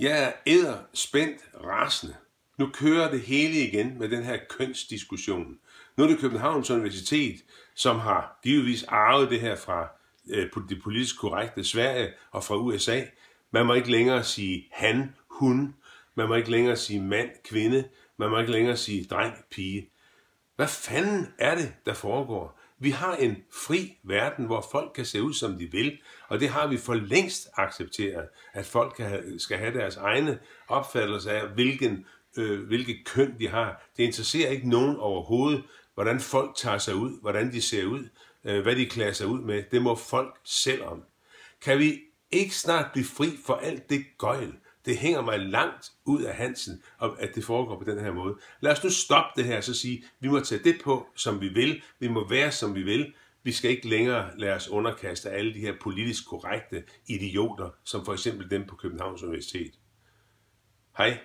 Jeg er edderspændt rasende. Nu kører det hele igen med den her kønsdiskussion. Nu er det Københavns Universitet, som har givetvis arvet det her fra det politisk korrekte Sverige og fra USA. Man må ikke længere sige han, hun. Man må ikke længere sige mand, kvinde. Man må ikke længere sige dreng, pige. Hvad fanden er det, der foregår? Vi har en fri verden, hvor folk kan se ud, som de vil, og det har vi for længst accepteret, at folk skal have deres egne opfattelser af, hvilket køn de har. Det interesserer ikke nogen overhovedet, hvordan folk tager sig ud, hvordan de ser ud, hvad de klæder sig ud med. Det må folk selv om. Kan vi ikke snart blive fri for alt det gøjl? Det hænger mig langt ud af halsen, at det foregår på den her måde. Lad os nu stoppe det her og så sige, vi må tage det på, som vi vil. Vi må være, som vi vil. Vi skal ikke længere lade os underkaste alle de her politisk korrekte idioter, som for eksempel dem på Københavns Universitet. Hej.